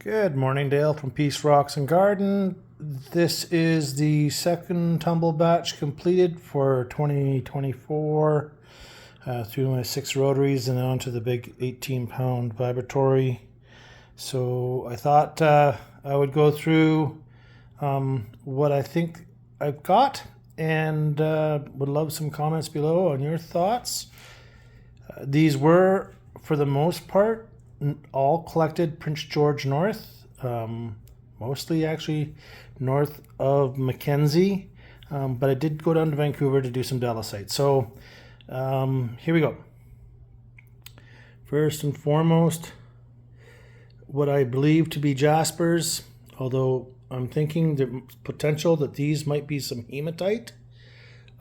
Good morning, Dale from Peace Rocks and Garden. This is the second tumble batch completed for 2024 through my 6 rotaries and onto the big 18-pound vibratory. So I thought I would go through what I think I've got and would love some comments below on your thoughts. These were, for the most part, all collected Prince George North, mostly actually north of Mackenzie, but I did go down to Vancouver to do some Delicite. So here we go. First and foremost, what I believe to be jaspers, although I'm thinking the potential that these might be some hematite.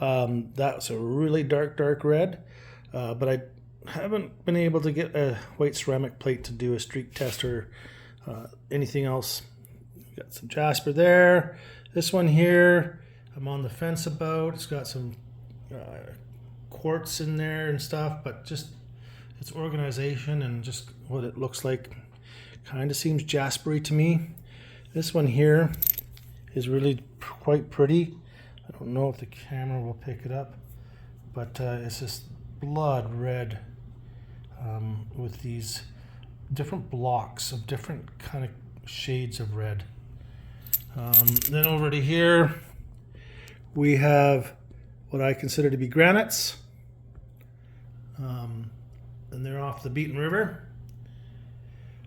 That's a really dark red, but I haven't been able to get a white ceramic plate to do a streak test or anything else. Got some jasper there. This one here, I'm on the fence about. It's got some quartz in there and stuff, but just its organization and just what it looks like kind of seems jaspery to me. This one here is really quite pretty. I don't know if the camera will pick it up, but it's just blood red with these different blocks of different kind of shades of red. Then over to here we have what I consider to be granites, and they're off the Beaten River.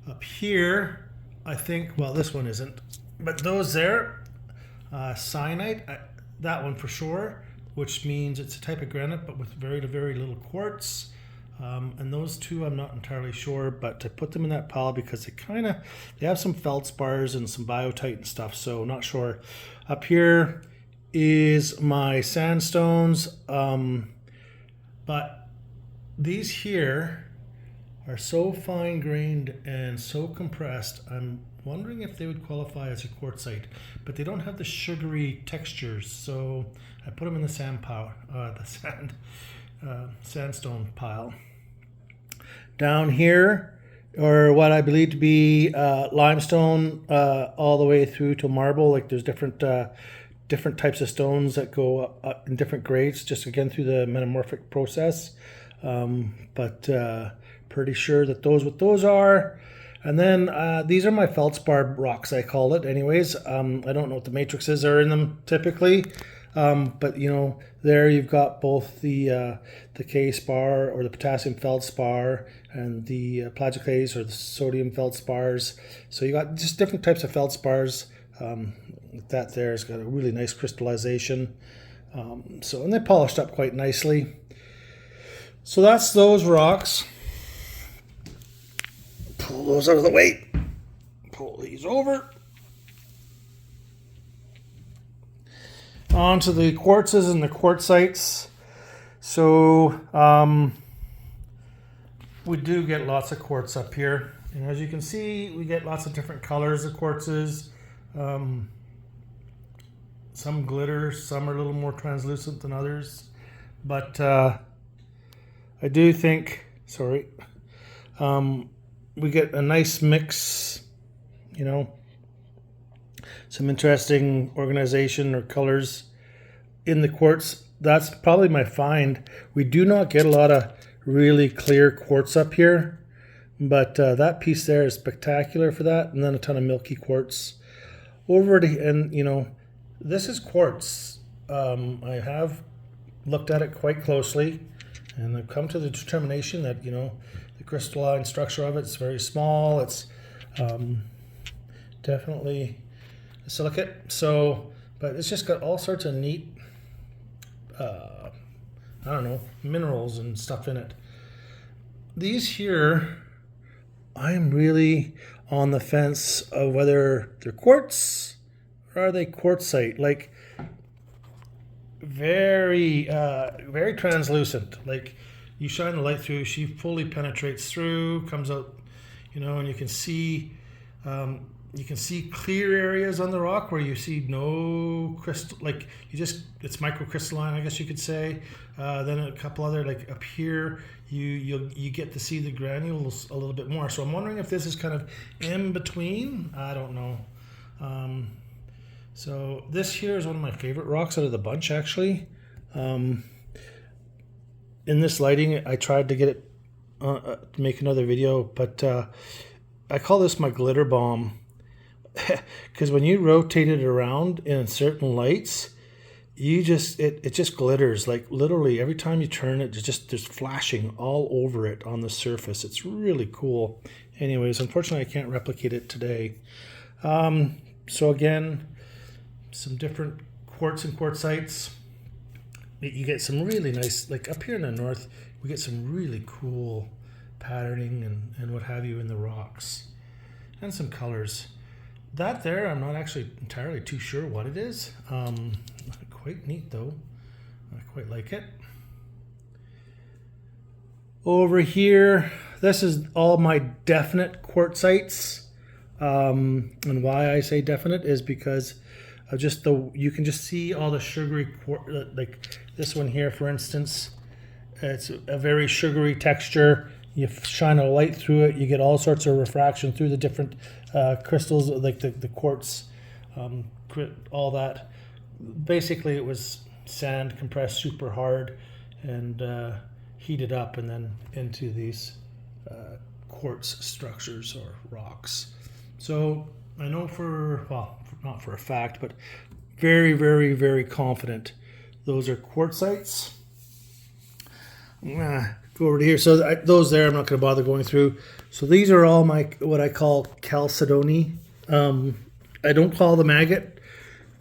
Up here I think, well, this one isn't, but those there, cyanite, that one for sure, which means it's a type of granite but with very little quartz. And those two I'm not entirely sure, but I put them in that pile because they have some feldspars and some biotite and stuff, so not sure. Up here is my sandstones, but these here are so fine grained and so compressed, I'm wondering if they would qualify as a quartzite, but they don't have the sugary textures, so I put them in the sandstone pile. Down here are what I believe to be limestone all the way through to marble. Like there's different types of stones that go up in different grades, just again through the metamorphic process. But pretty sure that those are. And then these are my feldspar rocks, I call it anyways. I don't know what the matrices are in them typically. But you know, there you've got both the K spar or the potassium feldspar and the plagioclase or the sodium feldspars. So you got just different types of feldspars. That there's got a really nice crystallization. And they polished up quite nicely. So that's those rocks. Pull those out of the way. Pull these over. On to the quartzes and the quartzites. So we do get lots of quartz up here, and as you can see, we get lots of different colors of quartzes. Some glitter, some are a little more translucent than others, but I do think, we get a nice mix, you know, some interesting organization or colors in the quartz. That's probably my find. We do not get a lot of really clear quartz up here, but that piece there is spectacular for that, and then a ton of milky quartz over to, and you know, this is quartz. I have looked at it quite closely, and I've come to the determination that, you know, the crystalline structure of it's very small. It's definitely silicate, so, but it's just got all sorts of neat I don't know, minerals and stuff in it. These here, I'm really on the fence of whether they're quartz or are they quartzite. Like very translucent. Like you shine the light through, she fully penetrates through, comes out, you know, and you can see You can see clear areas on the rock where you see no crystal, like it's microcrystalline, I guess you could say. Then a couple other, like up here, you get to see the granules a little bit more. So I'm wondering if this is kind of in between. I don't know. So this here is one of my favorite rocks out of the bunch, actually. In this lighting, I tried to get it to make another video, but I call this my glitter bomb. Because when you rotate it around in certain lights, it just glitters. Like literally every time you turn it, there's flashing all over it on the surface. It's really cool. Anyways, unfortunately I can't replicate it today. So again, some different quartz and quartzites. You get some really nice, like up here in the north, we get some really cool patterning and what have you in the rocks, and some colors. That there, I'm not actually entirely too sure what it is. Quite neat though. I quite like it. Over here, this is all my definite quartzites. And why I say definite is because of just you can just see all the sugary, like this one here, for instance. It's a very sugary texture. You shine a light through it, you get all sorts of refraction through the different crystals, like the quartz, all that. Basically, it was sand compressed super hard and heated up and then into these quartz structures or rocks. So I know not for a fact, but very, very, very confident those are quartzites. Go over to here. So those there, I'm not going to bother going through. So these are all my, what I call chalcedony. I don't call them agate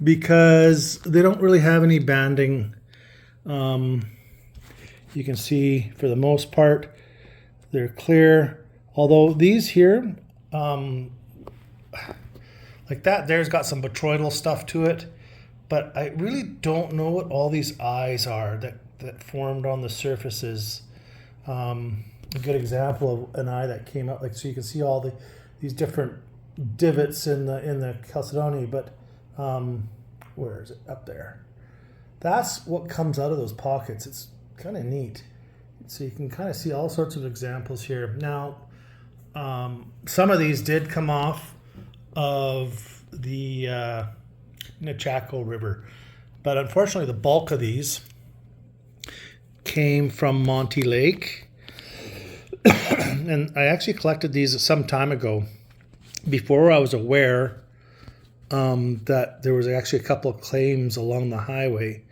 because they don't really have any banding. You can see for the most part, they're clear. Although these here, like that there's got some botryoidal stuff to it. But I really don't know what all these eyes are that formed on the surfaces. A good example of an eye that came out, like, so you can see all these different divots in the chalcedony, but where is it? Up there. That's what comes out of those pockets. It's kind of neat. So you can kind of see all sorts of examples here. Now, some of these did come off of the Nechako River, but unfortunately the bulk of these came from Monty Lake. And I actually collected these some time ago before I was aware that there was actually a couple of claims along the highway.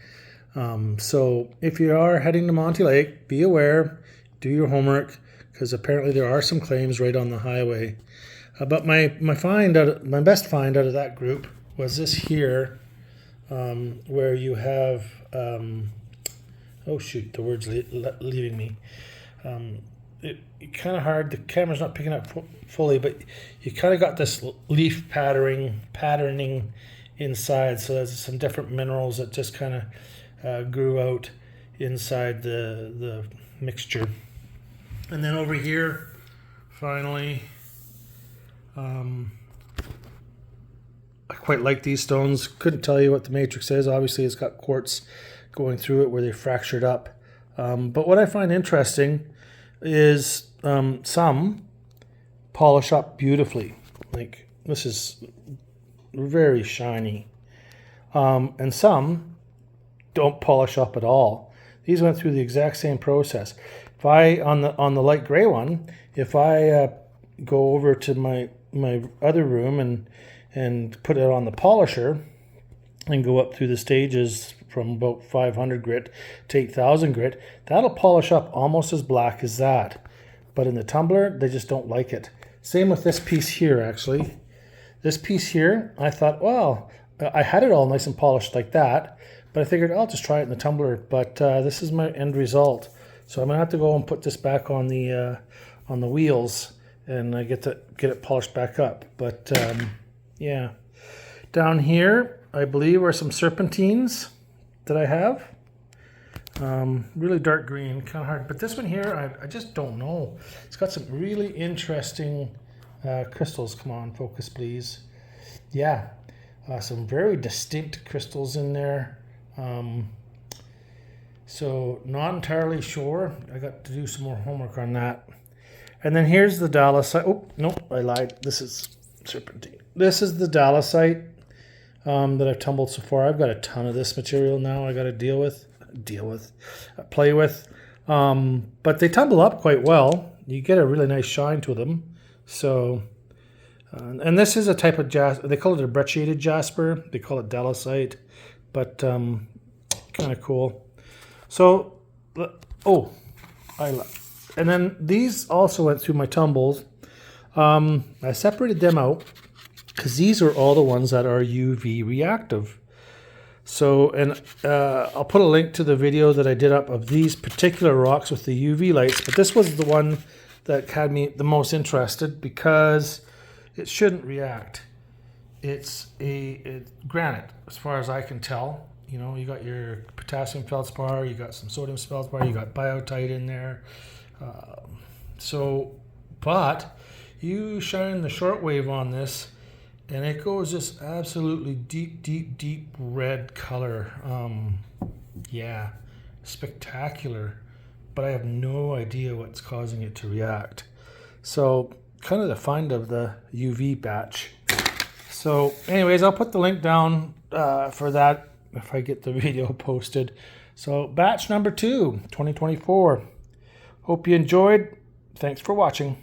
So if you are heading to Monty Lake, be aware, do your homework, because apparently there are some claims right on the highway. But my best find out of that group was this here, where you have oh shoot, the word's leaving me. It's kind of hard, the camera's not picking up fully, but you kind of got this leaf patterning inside. So there's some different minerals that just kind of grew out inside the mixture. And then over here, finally, I quite like these stones. Couldn't tell you what the matrix is. Obviously, it's got quartz going through it where they fractured up. But what I find interesting is some polish up beautifully. Like this is very shiny. And some don't polish up at all. These went through the exact same process. If I, on the light gray one, if I go over to my other room and put it on the polisher and go up through the stages from about 500 grit to 8,000 grit, that'll polish up almost as black as that. But in the tumbler, they just don't like it. Same with this piece here, actually. This piece here, I thought, well, I had it all nice and polished like that, but I figured I'll just try it in the tumbler. But this is my end result. So I'm gonna have to go and put this back on the wheels, and I get it polished back up. But yeah, down here, I believe are some serpentines that I have. Really dark green, kind of hard. But this one here, I just don't know. It's got some really interesting crystals. Come on, focus please. yeah, some very distinct crystals in there. So not entirely sure. I got to do some more homework on that. And then here's the Dallasite. Oh, nope, I lied. This is serpentine. This is the Dallasite that I've tumbled so far. I've got a ton of this material now I got to play with. But they tumble up quite well. You get a really nice shine to them. So, and this is a type of jasper. They call it a brecciated jasper. They call it Dallasite, but kind of cool. So, and then these also went through my tumbles. I separated them out because these are all the ones that are UV reactive. So, and I'll put a link to the video that I did up of these particular rocks with the UV lights, but this was the one that had me the most interested because it shouldn't react. It's granite, as far as I can tell. You know, you got your potassium feldspar, you got some sodium feldspar, you got biotite in there. But you shine the shortwave on this, and it goes just absolutely deep red color. Yeah, spectacular. But I have no idea what's causing it to react. So, kind of the find of the UV batch. So, anyways, I'll put the link down for that if I get the video posted. So, batch number 2, 2024. Hope you enjoyed. Thanks for watching.